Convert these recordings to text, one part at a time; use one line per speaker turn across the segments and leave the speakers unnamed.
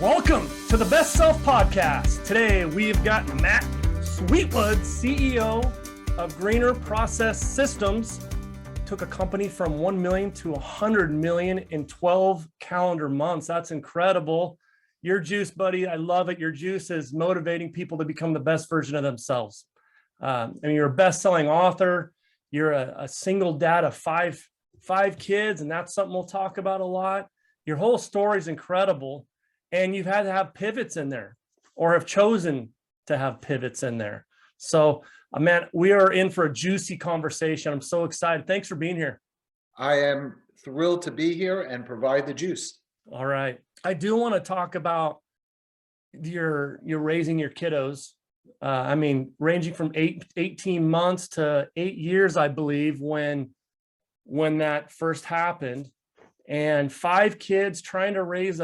Welcome to the B.E.S.T Self Podcast. Today we've got Matt Sweetwood, CEO of Greener Process Systems. Took a company from 1 million to 100 million in 12 calendar months. That's incredible. Your juice, buddy, I love it. Your juice is motivating people to become the best version of themselves. You're a best-selling author. You're a single dad of five kids, and that's something we'll talk about a lot. Your whole story is incredible. And you've had to have pivots in there, or have chosen to have pivots in there. So, man, we are in for a juicy conversation. I'm so excited. Thanks for being here.
I am thrilled to be here and provide the juice.
All right. I do want to talk about your raising your kiddos. Ranging from 18 months to 8 years, I believe, when that first happened, and 5 kids trying to raise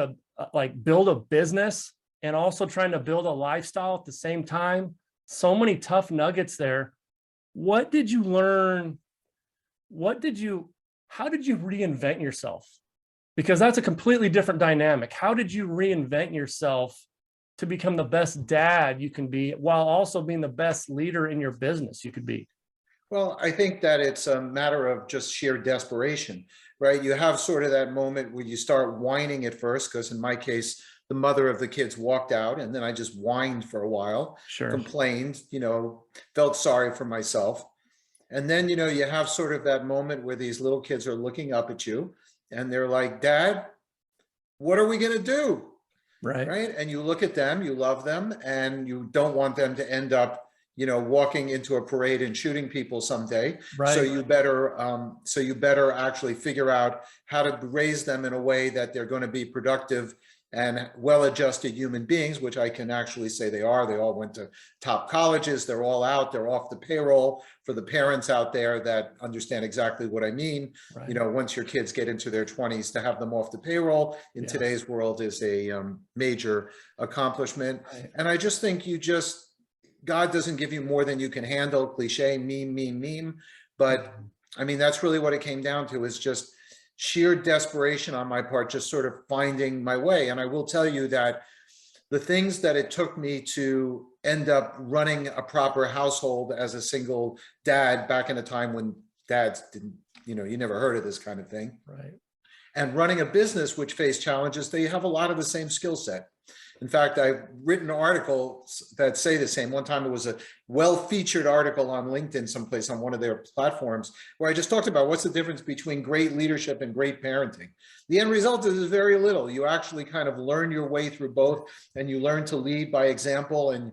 build a business and also trying to build a lifestyle at the same time. So many tough nuggets there. What did you learn? How did you reinvent yourself? Because that's a completely different dynamic. How did you reinvent yourself to become the best dad you can be while also being the best leader in your business you could be?
Well, I think that it's a matter of just sheer desperation, right? You have sort of that moment where you start whining at first, because in my case, the mother of the kids walked out, and then I just whined for a while,
Sure.
Complained, felt sorry for myself. And then, you have sort of that moment where these little kids are looking up at you and they're like, Dad, what are we going to do? Right. And you look at them, you love them, and you don't want them to end up walking into a parade and shooting people someday.
Right.
So you better actually figure out how to raise them in a way that they're going to be productive and well-adjusted human beings, which I can actually say they are. They all went to top colleges. They're all out. They're off the payroll. For the parents out there that understand exactly what I mean,
right.
Once your kids get into their 20s, to have them off the payroll in today's world is a major accomplishment.
Right.
And I just think God doesn't give you more than you can handle, cliche, meme. But that's really what it came down to, is just sheer desperation on my part, just sort of finding my way. And I will tell you that the things that it took me to end up running a proper household as a single dad back in a time when dads didn't, you never heard of this kind of thing.
Right.
And running a business which faced challenges, they have a lot of the same skill set. In fact, I've written articles that say the same. One time it was a well-featured article on LinkedIn someplace on one of their platforms, where I just talked about what's the difference between great leadership and great parenting. The end result is very little. You actually kind of learn your way through both, and you learn to lead by example, and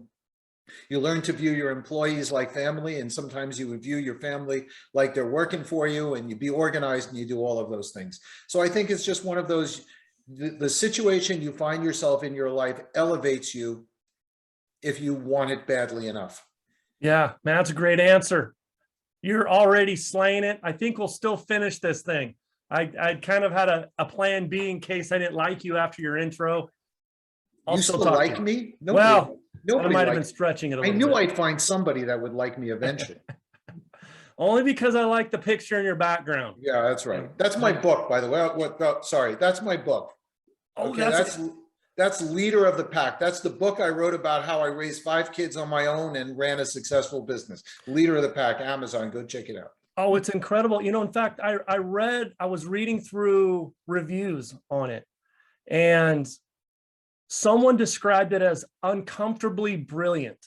you learn to view your employees like family, and sometimes you would view your family like they're working for you, and you be organized, and you do all of those things. So I think it's just one of those, the situation you find yourself in your life elevates you if you want it badly enough.
Yeah, man, that's a great answer. You're already slaying it. I think we'll still finish this thing. I kind of had a plan B in case I didn't like you after your intro.
You still like me?
Nobody I might have been stretching it a little bit.
I knew I'd find somebody that would like me eventually.
Only because I like the picture in your background.
Yeah, that's right. That's my book, by the way. Sorry, that's my book.
Oh,
okay, that's Leader of the Pack. That's the book I wrote about how I raised 5 kids on my own and ran a successful business. Leader of the Pack, Amazon. Go check it out.
Oh, it's incredible. In fact, I was reading through reviews on it, and someone described it as uncomfortably brilliant.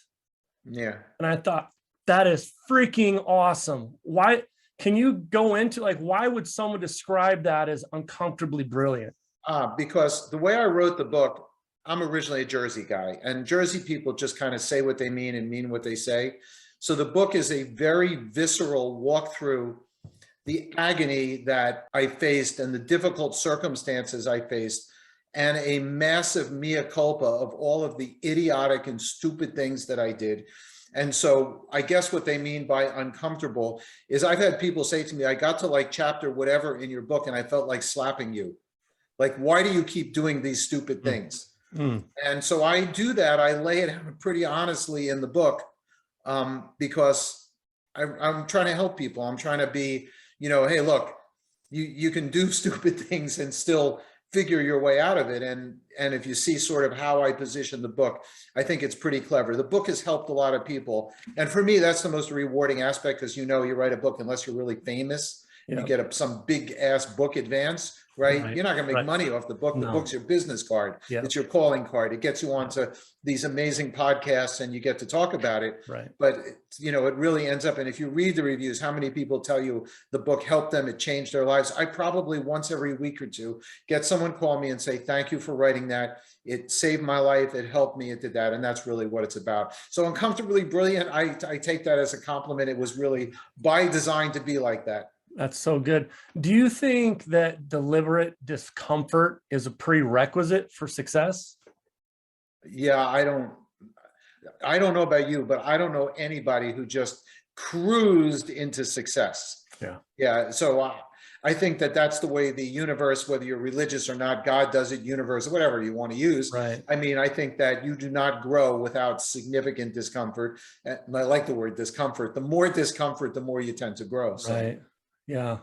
Yeah.
And I thought, that is freaking awesome. Why? Can you go into why would someone describe that as uncomfortably brilliant?
Because the way I wrote the book, I'm originally a Jersey guy, and Jersey people just kind of say what they mean and mean what they say. So the book is a very visceral walk through the agony that I faced and the difficult circumstances I faced, and a massive mea culpa of all of the idiotic and stupid things that I did. And so I guess what they mean by uncomfortable is, I've had people say to me, I got to chapter whatever in your book and I felt like slapping you. Why do you keep doing these stupid things? And so I do that. I lay it out pretty honestly in the book, because I'm trying to help people. I'm trying to be, hey, look, you can do stupid things and still figure your way out of it. And if you see sort of how I position the book, I think it's pretty clever. The book has helped a lot of people. And for me, that's the most rewarding aspect, because, you write a book, unless you're really famous, you get some big ass book advance, right? You're not going to make money off the book. The book's your business card. It's your calling card. It gets you onto these amazing podcasts and you get to talk about it. But, it really ends up, and if you read the reviews, how many people tell you the book helped them, it changed their lives? I probably once every week or two get someone call me and say, thank you for writing that. It saved my life. It helped me. It did that. And that's really what it's about. So Uncomfortably Brilliant, I take that as a compliment. It was really by design to be like that.
That's so good. Do you think that deliberate discomfort is a prerequisite for success?
Yeah, I don't know about you, but I don't know anybody who just cruised into success. Yeah. So I think that that's the way the universe, whether you're religious or not, God does it, universe, whatever you want to use. I mean, I think that you do not grow without significant discomfort. And I like the word discomfort. The more discomfort, the more you tend to grow. So.
Yeah.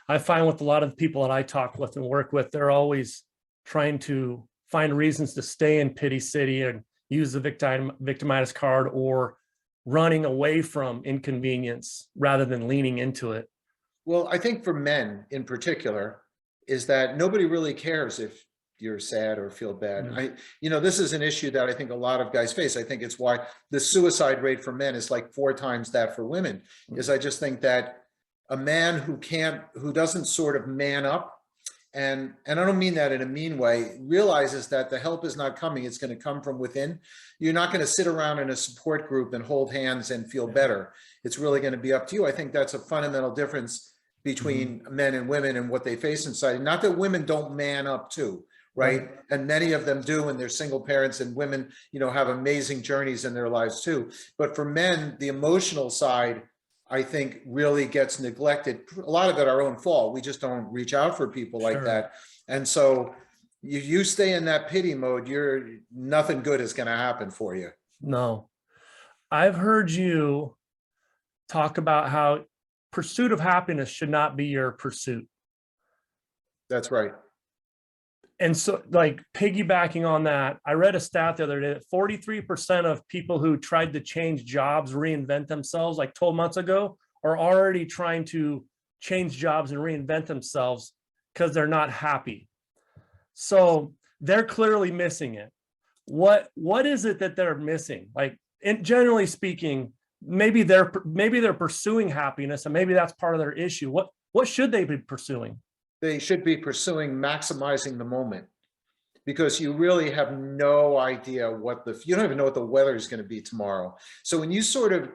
I find with a lot of people that I talk with and work with, they're always trying to find reasons to stay in pity city and use the victimitis card, or running away from inconvenience rather than leaning into it.
Well, I think for men in particular is that nobody really cares if you're sad or feel bad. This is an issue that I think a lot of guys face. I think it's why the suicide rate for men is like 4 times that for women, is I just think that a man who doesn't sort of man up, and I don't mean that in a mean way, realizes that the help is not coming. It's going to come from within. You're not going to sit around in a support group and hold hands and feel better. It's really going to be up to you. I think that's a fundamental difference between men and women and what they face in society. Not that women don't man up too, right? And many of them do, and they're single parents, and women, have amazing journeys in their lives too. But for men, the emotional side, I think, really gets neglected. A lot of it our own fault. We just don't reach out for people like that. And so you stay in that pity mode, nothing good is going to happen for you.
No. I've heard you talk about how pursuit of happiness should not be your pursuit.
That's right.
And so, like, piggybacking on that, I read a stat the other day that 43% of people who tried to change jobs, reinvent themselves like 12 months ago, are already trying to change jobs and reinvent themselves because they're not happy. So they're clearly missing it. What is it that they're missing? Like, generally speaking, maybe they're pursuing happiness, and maybe that's part of their issue. What should they be pursuing?
They should be pursuing maximizing the moment, because you really have no idea you don't even know what the weather is going to be tomorrow. So when you sort of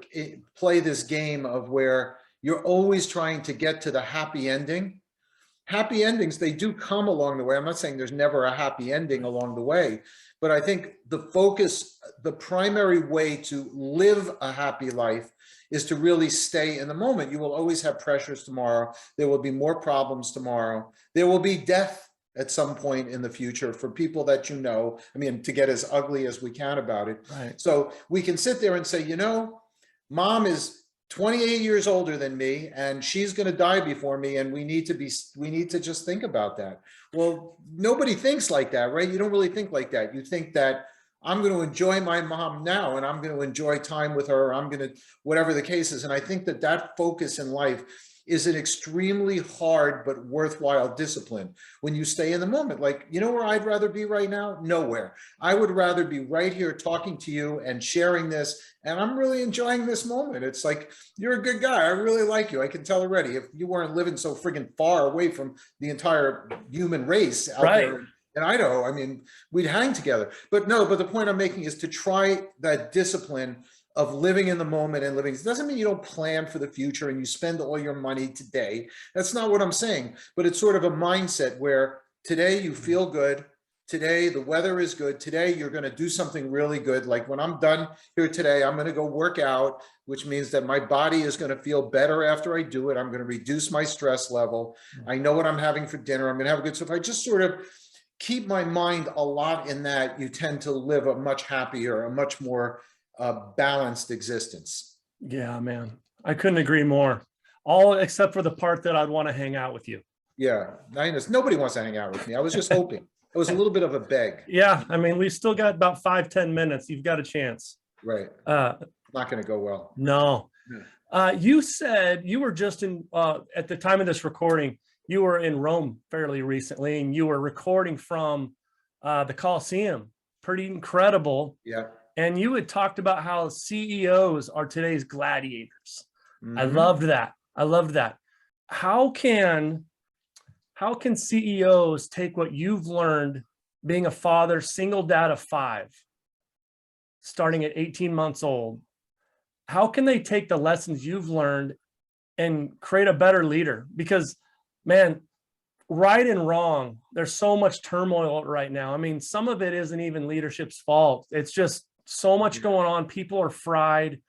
play this game of where you're always trying to get to the happy endings, they do come along the way. I'm not saying there's never a happy ending along the way, but I think the primary way to live a happy life is to really stay in the moment. You will always have pressures tomorrow. There will be more problems tomorrow. There will be death at some point in the future for people that to get as ugly as we can about it. So we can sit there and say, mom is 28 years older than me and she's going to die before me, and we need to just think about that. Well, nobody thinks like that, right? You don't really think like that. You think that I'm going to enjoy my mom now, and I'm going to enjoy time with her. I'm going to, whatever the case is. And I think that focus in life is an extremely hard but worthwhile discipline when you stay in the moment. Like, where I'd rather be right now? Nowhere. I would rather be right here talking to you and sharing this, and I'm really enjoying this moment. It's like, you're a good guy. I really like you. I can tell already. If you weren't living so friggin' far away from the entire human race out there in Idaho, we'd hang together. But the point I'm making is to try that discipline of living in the moment and living. It doesn't mean you don't plan for the future and you spend all your money today. That's not what I'm saying. But it's sort of a mindset where today you feel good. Today the weather is good. Today you're going to do something really good. Like when I'm done here today, I'm going to go work out, which means that my body is going to feel better after I do it. I'm going to reduce my stress level. I know what I'm having for dinner. I'm going to have a good. So if I just sort of keep my mind a lot in that, you tend to live a much happier, a much more balanced existence.
Yeah, man. I couldn't agree more. All except for the part that I'd want to hang out with you.
Yeah, I know. Nobody wants to hang out with me. I was just hoping. It was a little bit of a beg.
Yeah, I mean, we've still got about 5-10 minutes. You've got a chance.
Right.
Uh,
Not going to go well.
no.
Yeah.
You said you were just in, at the time of this recording, you were in Rome fairly recently, and you were recording from the Colosseum. Pretty incredible.
Yeah.
And you had talked about how CEOs are today's gladiators. I
Mhm.
loved that. I loved that. How can CEOs take what you've learned being a father, single dad of 5, starting at 18 months old? How can they take the lessons you've learned and create a better leader? Because, man, right and wrong, there's so much turmoil right now. I mean, some of it isn't even leadership's fault. It's just so much going on. People are fried,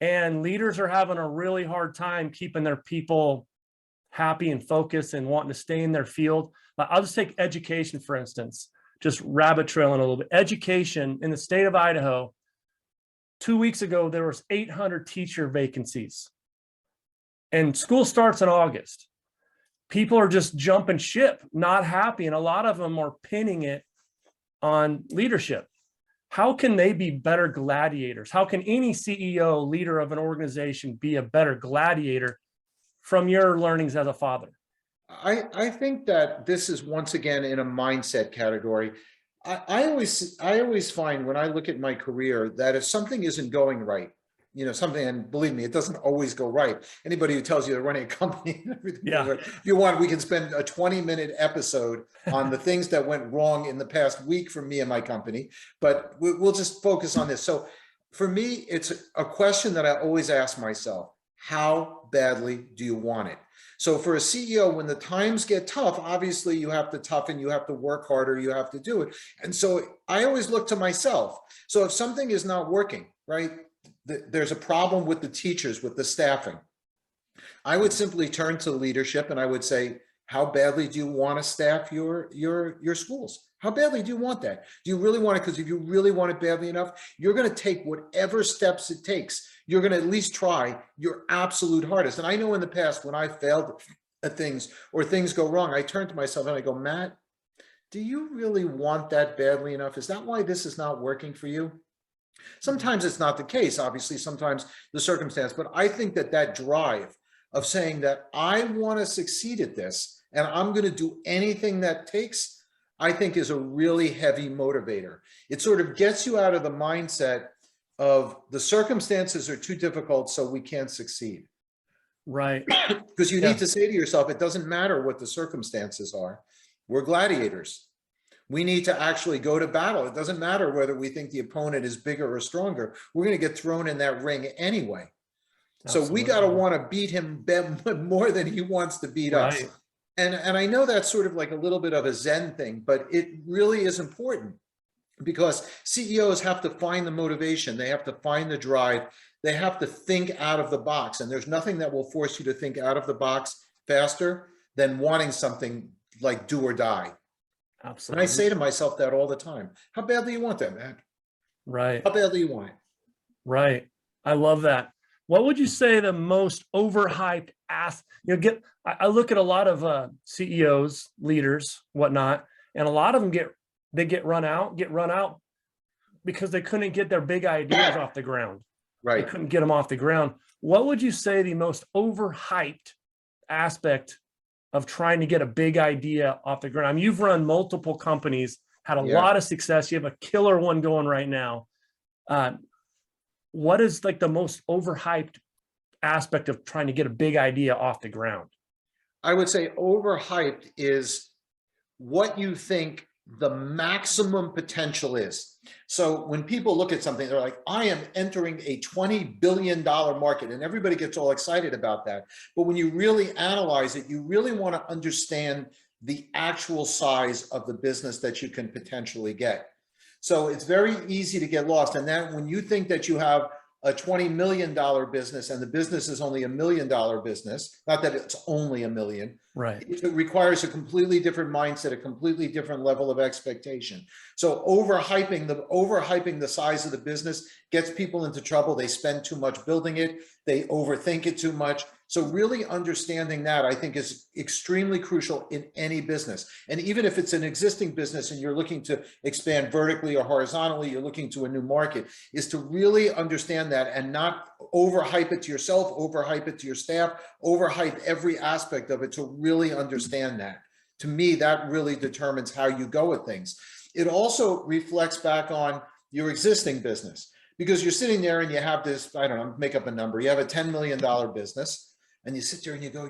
and leaders are having a really hard time keeping their people happy and focused and wanting to stay in their field. I'll just take education, for instance, just rabbit trailing a little bit. Education in the state of Idaho, 2 weeks ago, there was 800 teacher vacancies, and school starts in August. People are just jumping ship, not happy, and a lot of them are pinning it on leadership. How can they be better gladiators? How can any CEO, leader of an organization, be a better gladiator from your learnings as a father?
I think that this is once again in a mindset category. I always find when I look at my career that if something isn't going right, something, and believe me, it doesn't always go right. Anybody who tells you they're running a company and everything,
Yeah.
if you want, we can spend a 20-minute episode on the things that went wrong in the past week for me and my company, but we'll just focus on this. So for me, it's a question that I always ask myself: how badly do you want it? So for a CEO, when the times get tough, obviously you have to toughen, you have to work harder, you have to do it. And so I always look to myself. So if something is not working, right, there's a problem with the teachers, with the staffing, I would simply turn to leadership and I would say, how badly do you want to staff your schools? How badly do you want that? Do you really want it? Because if you really want it badly enough, you're going to take whatever steps it takes. You're going to at least try your absolute hardest. And I know in the past when I failed at things or things go wrong, I turn to myself and I go, Matt, do you really want that badly enough? Is that why this is not working for you? Sometimes it's not the case, obviously, sometimes the circumstance, but I think that drive of saying that I want to succeed at this and I'm going to do anything that takes, I think is a really heavy motivator. It sort of gets you out of the mindset of the circumstances are too difficult, so we can't succeed.
Right.
Because you need to say to yourself, it doesn't matter what the circumstances are. We're gladiators. We need to actually go to battle. It doesn't matter whether we think the opponent is bigger or stronger. We're going to get thrown in that ring anyway. Absolutely. So we got to want to beat him more than he wants to beat us. And I know that's sort of like a little bit of a Zen thing, but it really is important because CEOs have to find the motivation. They have to find the drive. They have to think out of the box. And there's nothing that will force you to think out of the box faster than wanting something like do or die. Absolutely. And I say to myself that all the time. How badly you want that, man?
Right.
How badly you want it?
Right. I love that. What would you say the most overhyped I look at a lot of CEOs, leaders, whatnot, and a lot of them get run out because they couldn't get their big ideas off the ground.
Right.
They couldn't get them off the ground. What would you say the most overhyped aspect of trying to get a big idea off the ground? I mean, you've run multiple companies, had a lot of success. You have a killer one going right now. What is like the most overhyped aspect of trying to get a big idea off the ground?
I would say overhyped is what you think the maximum potential is. So when people look at something, they're like, I am entering a $20 billion market, and everybody gets all excited about that. But when you really analyze it, you really want to understand the actual size of the business that you can potentially get. So it's very easy to get lost. And then when you think that you have a $20 million business and the business is only $1 million business, not that it's only $1 million,
right?
It requires a completely different mindset, a completely different level of expectation. So overhyping the size of the business gets people into trouble. They spend too much building it. They overthink it too much. So really understanding that, I think, is extremely crucial in any business. And even if it's an existing business and you're looking to expand vertically or horizontally, you're looking to a new market, is to really understand that and not overhype it to yourself, overhype it to your staff, overhype every aspect of it, to really understand that. To me, that really determines how you go with things. It also reflects back on your existing business, because you're sitting there and you have this, I don't know, make up a number, you have a $10 million business, and you sit there and you go,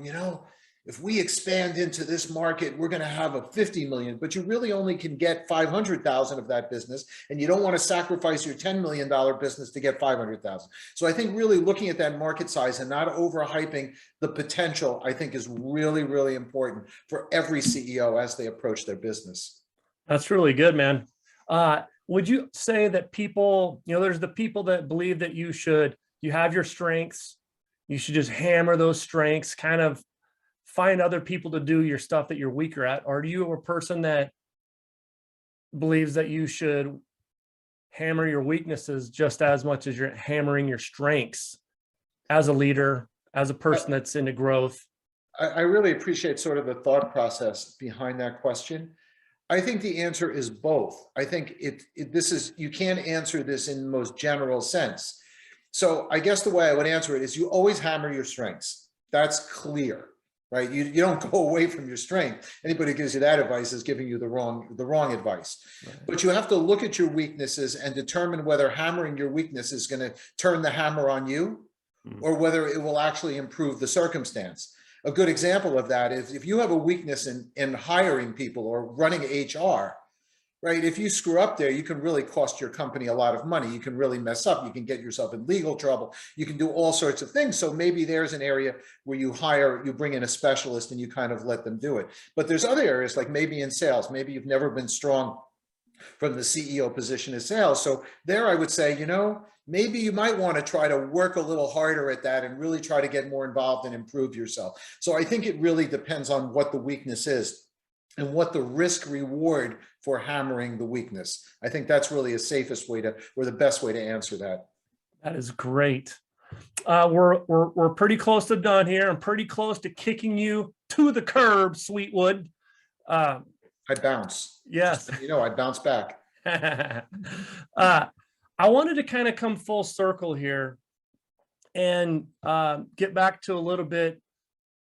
if we expand into this market, we're going to have a 50 million, but you really only can get 500,000 of that business. And you don't want to sacrifice your $10 million business to get 500,000. So I think really looking at that market size and not overhyping the potential, I think, is really, really important for every CEO as they approach their business.
That's really good, man. Would you say that people, there's the people that believe that you have your strengths, you should just hammer those strengths, kind of find other people to do your stuff that you're weaker at? Or are you a person that believes that you should hammer your weaknesses just as much as you're hammering your strengths as a leader, as a person that's into growth?
I really appreciate sort of the thought process behind that question. I think the answer is both. I think you can't answer this in the most general sense. So I guess the way I would answer it is you always hammer your strengths. That's clear, right? You don't go away from your strength. Anybody who gives you that advice is giving you the wrong advice. Right. But you have to look at your weaknesses and determine whether hammering your weakness is going to turn the hammer on you, or whether it will actually improve the circumstance. A good example of that is if you have a weakness in hiring people or running HR, right? If you screw up there, you can really cost your company a lot of money. You can really mess up. You can get yourself in legal trouble. You can do all sorts of things. So maybe there's an area where you bring in a specialist and you kind of let them do it. But there's other areas, like maybe in sales, maybe you've never been strong from the CEO position in sales. So there I would say, maybe you might want to try to work a little harder at that and really try to get more involved and improve yourself. So I think it really depends on what the weakness is and what the risk reward for hammering the weakness. I think that's really the safest way or the best way to answer that.
That is great. We're pretty close to done here. I'm pretty close to kicking you to the curb, Sweetwood.
I bounce.
Yes.
I bounce back.
I wanted to kind of come full circle here and get back to a little bit,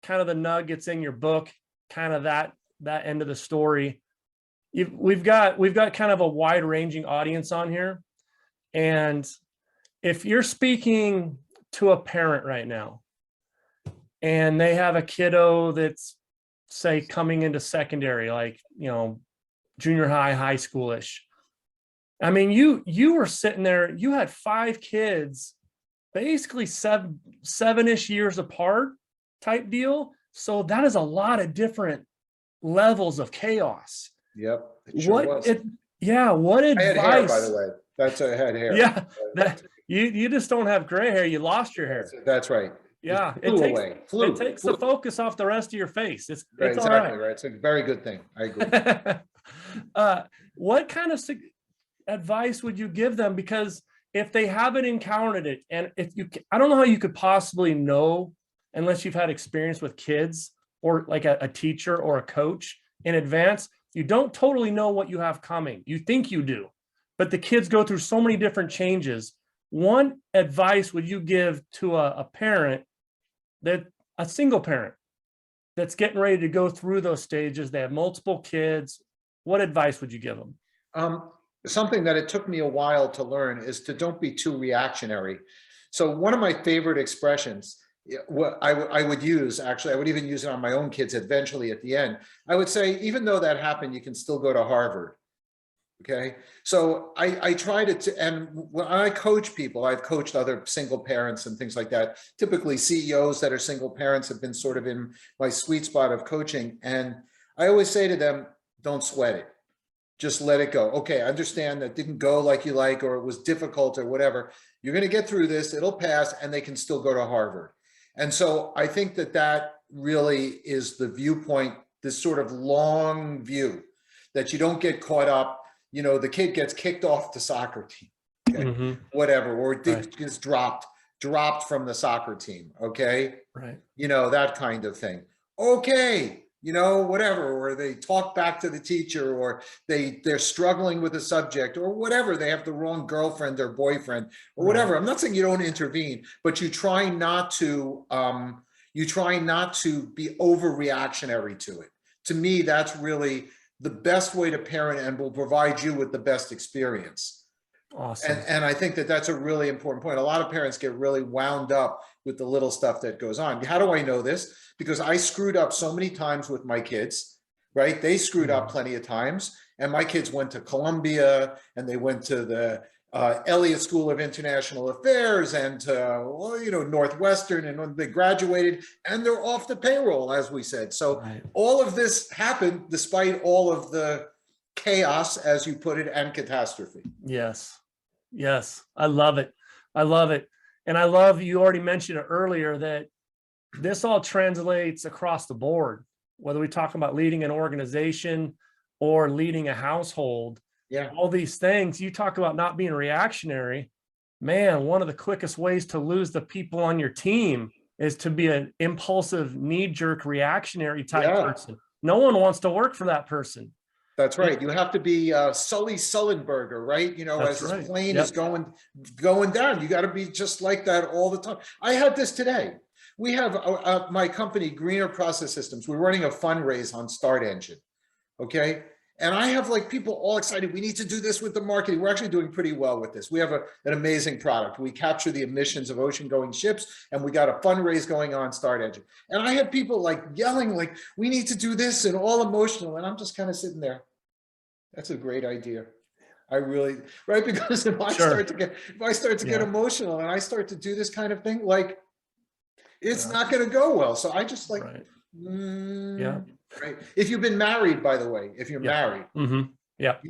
kind of the nuggets in your book, kind of that end of the story. We've got kind of a wide ranging audience on here. And if you're speaking to a parent right now and they have a kiddo that's, say, coming into secondary, like, junior high schoolish. I mean, you were sitting there, you had 5 kids, basically seven-ish years apart type deal. So that is a lot of different levels of chaos.
Yep. It sure was.
What advice?
I had hair, by the way. That's I had hair.
Yeah. You just don't have gray hair. You lost your hair.
That's right.
Yeah.
It
takes the focus off the rest of your face. It's
exactly
all right.
Right. It's a very good thing. I agree.
What kind of advice would you give them? Because if they haven't encountered it, and I don't know how you could possibly know unless you've had experience with kids or like a teacher or a coach in advance. You don't totally know what you have coming. You think you do, but the kids go through so many different changes. What advice would you give to a parent, a single parent that's getting ready to go through those stages? They have multiple kids. What advice would you give them?
Something that it took me a while to learn is to don't be too reactionary. So one of my favorite expressions, what I would use, actually, I would even use it on my own kids eventually at the end. I would say, even though that happened, you can still go to Harvard. Okay. So I try and when I coach people, I've coached other single parents and things like that. Typically CEOs that are single parents have been sort of in my sweet spot of coaching. And I always say to them, don't sweat it. Just let it go. Okay, I understand that didn't go like you like, or it was difficult or whatever. You're going to get through this. It'll pass, and they can still go to Harvard. And so I think that really is the viewpoint, this sort of long view, that you don't get caught up. The kid gets kicked off the soccer team, okay? Whatever, or gets dropped. dropped from the soccer team. Okay.
Right.
That kind of thing. Okay. Whatever, or they talk back to the teacher, or they're struggling with a subject, or whatever. They have the wrong girlfriend or boyfriend, or whatever. I'm not saying you don't intervene, but you try not to be overreactionary to it. To me, that's really the best way to parent and will provide you with the best experience.
Awesome.
And I think that that's a really important point. A lot of parents get really wound up with the little stuff that goes on. How do I know this? Because I screwed up so many times with my kids, right? They screwed up plenty of times. And my kids went to Columbia, and they went to the Elliott School of International Affairs, and Northwestern, and when they graduated, and they're off the payroll, as we said. So all of this happened despite all of the chaos, as you put it, and catastrophe.
Yes. I love it. And I love, you already mentioned it earlier, that this all translates across the board, whether we talk about leading an organization or leading a household.
Yeah.
All these things, you talk about not being reactionary. Man, one of the quickest ways to lose the people on your team is to be an impulsive, knee-jerk, reactionary type person. No one wants to work for that person.
That's right. You have to be Sully Sullenberger, right? As this plane is going down, you got to be just like that all the time. I had this today. We have my company, Greener Process Systems. We're running a fundraise on Start Engine. Okay. And I have people all excited. We need to do this with the marketing. We're actually doing pretty well with this. We have an amazing product. We capture the emissions of ocean-going ships, and we got a fundraise going on Start Engine. And I had people yelling, we need to do this, and all emotional. And I'm just kind of sitting there. That's a great idea. I really, right? Because if I start to get emotional, and I start to do this kind of thing, it's not going to go well. So I just Right. If you've been married, by the way, if you're married, that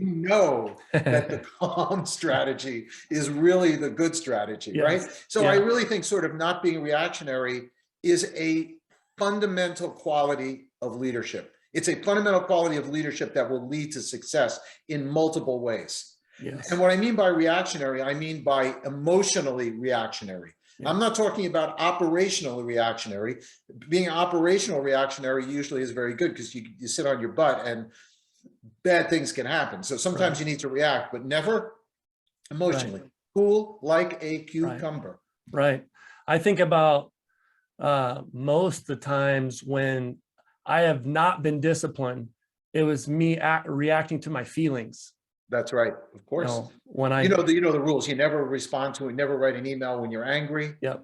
the calm strategy is really the good strategy, right? So I really think sort of not being reactionary is a fundamental quality of leadership. It's a fundamental quality of leadership that will lead to success in multiple ways.
Yes.
And what I mean by reactionary, I mean by emotionally reactionary. I'm not talking about operational reactionary. Being operational reactionary usually is very good because you sit on your butt and bad things can happen. So sometimes you need to react, but never emotionally. Cool like a cucumber.
Right. I think about most of the times when I have not been disciplined, it was me reacting to my feelings.
That's right. Of course.
When I,
the rules, you never respond to it, never write an email when you're angry.
Yep.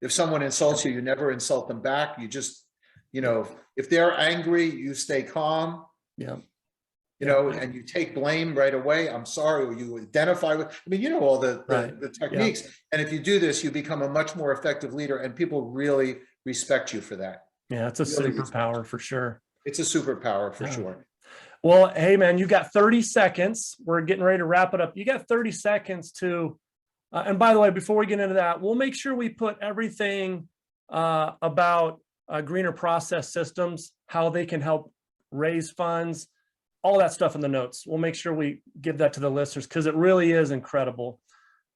If someone insults you, you never insult them back. You just, if they're angry, you stay calm.
Yeah.
And you take blame right away. I'm sorry. Or you identify with, all the techniques. Yep. And if you do this, you become a much more effective leader, and people really respect you for that.
Yeah. It's a superpower for sure.
It's a superpower for sure.
Well, hey man, you got 30 seconds. We're getting ready to wrap it up. You got 30 seconds to, and by the way, before we get into that, we'll make sure we put everything about Greener Process Systems, how they can help raise funds, all that stuff in the notes. We'll make sure we give that to the listeners because it really is incredible.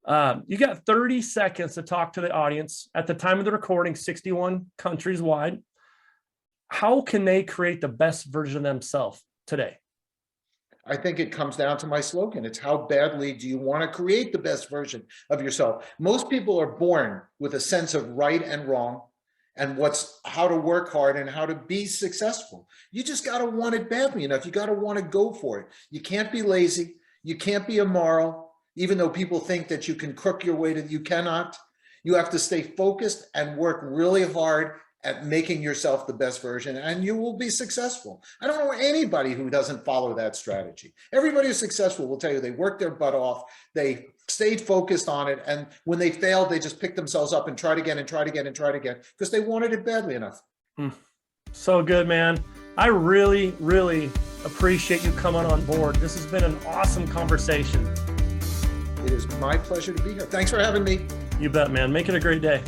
You got 30 seconds to talk to the audience. At the time of the recording, 61 countries wide. How can they create the best version of themselves today?
I think it comes down to my slogan. It's how badly do you want to create the best version of yourself? Most people are born with a sense of right and wrong and how to work hard and how to be successful. You just got to want it badly enough. You got to want to go for it. You can't be lazy. You can't be immoral, even though people think that you can crook your way you cannot. You have to stay focused and work really hard at making yourself the best version, and you will be successful. I don't know anybody who doesn't follow that strategy. Everybody who's successful will tell you they worked their butt off, they stayed focused on it, and when they failed, they just picked themselves up and tried again and tried again and tried again because they wanted it badly enough.
So good, man. I really, really appreciate you coming on board. This has been an awesome conversation.
It is my pleasure to be here. Thanks for having me.
You bet, man. Make it a great day.